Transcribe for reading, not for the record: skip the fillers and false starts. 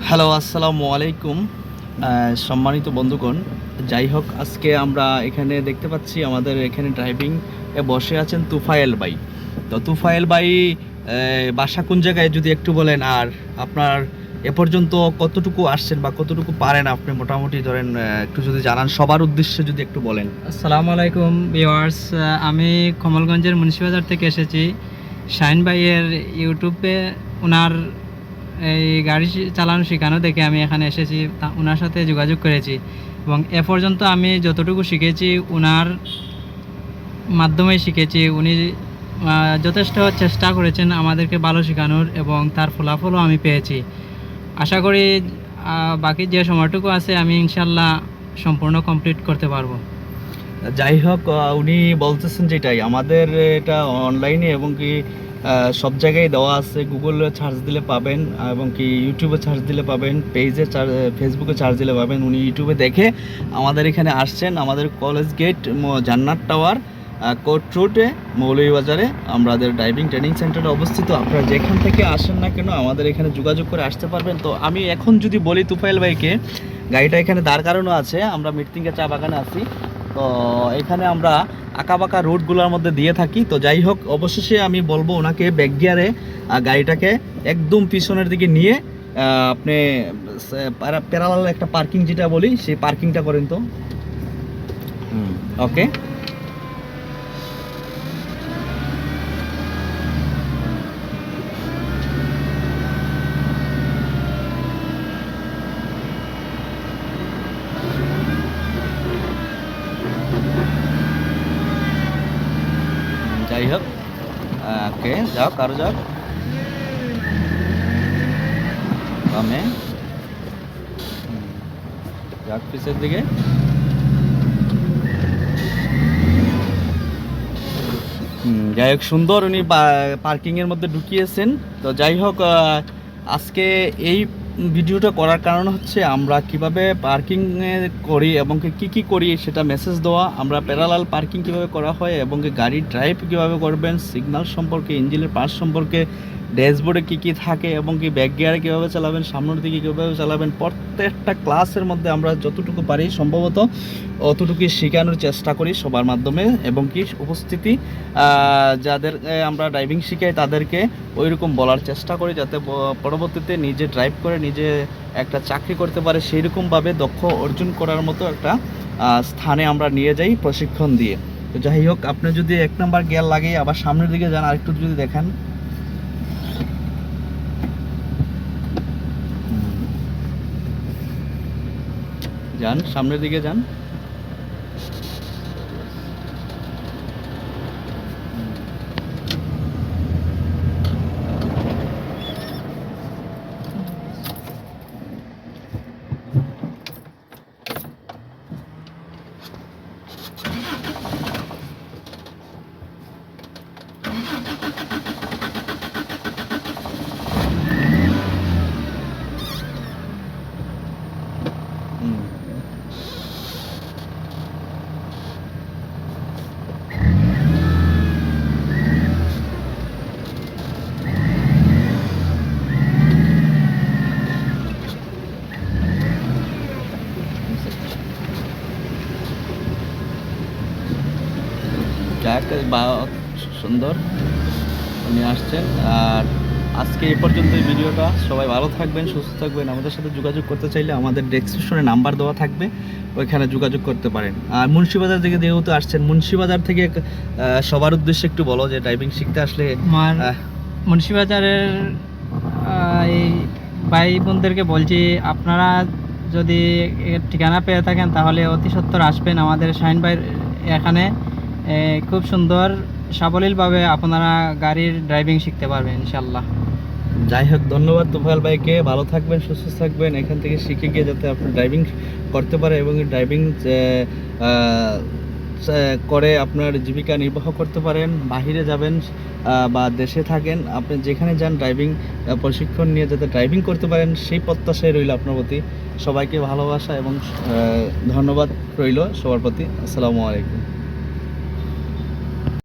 Hello, আসসালামু আলাইকুম। সম্মানিত বন্ধুগণ, যাই হোক, আজকে আমরা এখানে দেখতে পাচ্ছি আমাদের এখানে ড্রাইভিং এ বসে আছেন তুফায়েল ভাই। তো তুফায়েল ভাই বাসা কোন জায়গায় যদি একটু বলেন, আর আপনার এ পর্যন্ত কতটুকু আসছেন বা কতটুকু পারেন আপনি মোটামুটি ধরেন, একটু যদি জানান, সবার উদ্দেশ্যে যদি একটু বলেন। আসসালামু আলাইকুম ভিউয়ার্স, আমি কমলগঞ্জের মুন্সিবাজার থেকে এসেছি। শাহিন ভাইয়ের ইউটিউবে ওনার এই গাড়ি চালানো শেখানো দেখে আমি এখানে এসেছি, ওনার সাথে যোগাযোগ করেছি এবং এ পর্যন্ত আমি যতটুকু শিখেছি ওনার মাধ্যমেই শিখেছি। উনি যথেষ্ট চেষ্টা করেছেন আমাদেরকে ভালো শেখানোর এবং তার ফলাফলও আমি পেয়েছি। আশা করি বাকি যে সময়টুকু আছে আমি ইনশাল্লাহ সম্পূর্ণ কমপ্লিট করতে পারবো। যাই হোক, উনি বলতেছেন যেটাই আমাদের এটা অনলাইনে এবং কি সব জায়গায় দেওয়া আছে। গুগলে সার্চ দিলে পাবেন এবং কি ইউটিউবে সার্চ দিলে পাবেন, ফেসবুকে সার্চ দিলে পাবেন। উনি ইউটিউবে দেখে আমাদের এখানে আসছেন। আমাদের কলেজ গেট, জান্নাত টাওয়ার, কোর্ট রোডে, মৌলভীবাজারে আমাদের ড্রাইভিং ট্রেনিং সেন্টারে অবস্থিত। আপনারা যেখান থেকে আসেন না কেন আমাদের এখানে যোগাযোগ করে আসতে পারবেন। তো আমি এখন যদি বলি তুফাইল ভাইকে, গাড়িটা এখানে দাঁড় করানো আছে, আমরা মৃত্যুঞ্জয় চা বাগানে আছি। তো এখানে আমরা আঁকাবাঁকা রোডগুলোর মধ্যে দিয়ে থাকি। তো যাই হোক, অবশেষে আমি বলবো ওনাকে ব্যাক গিয়ারে গাড়িটাকে একদম পিছনের দিকে নিয়ে আপনি প্যারালাল একটা পার্কিং যেটা বলি সেই পার্কিংটা করেন। তো ওকে, যাই হোক, ওকে, যাও কারো যাও বামে, যাক পিছের দিকে। যাই হোক, সুন্দর উনি পার্কিংয়ের মধ্যে ঢুকিয়েছেন। তো যাই হোক, আজকে এই ভিডিওটা করার কারণ হচ্ছে আমরা কিভাবে পার্কিং করি এবং কি কি করি সেটা মেসেজ দেওয়া। আমরা প্যারালাল পার্কিং কিভাবে করা হয় এবং গাড়ি ড্রাইভ কিভাবে করবেন, সিগন্যাল সম্পর্কে, ইঞ্জিনের পার্টস সম্পর্কে, ড্যাশবোর্ডে কী কী থাকে এবং কি ব্যাক গিয়ারে কীভাবে চালাবেন, সামনের দিকে কীভাবে চালাবেন, প্রত্যেকটা ক্লাসের মধ্যে আমরা যতটুকু পারি সম্ভবত অতটুকুই শেখানোর চেষ্টা করি সবার মাধ্যমে। এবং কি উপস্থিতি যাদের আমরা ড্রাইভিং শিখাই তাদেরকে ওই রকম বলার চেষ্টা করি, যাতে পরবর্তীতে নিজে ড্রাইভ করে নিজে একটা চাকরি করতে পারে, সেই রকমভাবে দক্ষ অর্জন করার মতো একটা স্থানে আমরা নিয়ে যাই প্রশিক্ষণ দিয়ে। তো যাই হোক, আপনি যদি 1 নাম্বার গিয়ার লাগিয়ে আবার সামনের দিকে যান, আরেকটু যদি দেখান, যান সামনের দিকে যান। যাক, বা সুন্দর উনি আসছেন। আর আজকে এই পর্যন্ত এই ভিডিওটা। সবাই ভালো থাকবেন, সুস্থ থাকবেন। আমাদের সাথে যোগাযোগ করতে চাইলে আমাদের ডেসক্রিপশনে নাম্বার দেওয়া থাকবে, ওইখানে যোগাযোগ করতে পারেন। আর মুন্সিবাজার থেকে যেহেতু আসছেন, মুন্সিবাজার থেকে সবার উদ্দেশ্যে একটু বলো যে ড্রাইভিং শিখতে আসলে আমার মুন্সিবাজারের এই ভাই বোনদেরকে বলছি, আপনারা যদি ঠিকানা পেয়ে থাকেন তাহলে অতি সত্বর আসবেন আমাদের শাহিন ভাইয়ের এখানে। খুব সুন্দর সাবলীলভাবে আপনারা গাড়ির ড্রাইভিং শিখতে পারবেন ইনশাল্লাহ। যাই হোক, ধন্যবাদ তুফাইল ভাইকে। ভালো থাকবেন, সুস্থ থাকবেন। এখান থেকে শিখে গিয়ে যাতে আপনি ড্রাইভিং করতে পারে এবং ড্রাইভিং করে আপনার জীবিকা নির্বাহ করতে পারেন। বাহিরে যাবেন বা দেশে থাকেন, আপনি যেখানে যান ড্রাইভিং প্রশিক্ষণ নিয়ে যাতে ড্রাইভিং করতে পারেন, সেই প্রত্যাশায় রইল আপনার প্রতি। সবাইকে ভালোবাসা এবং ধন্যবাদ রইল সবার প্রতি। আসসালামু আলাইকুম।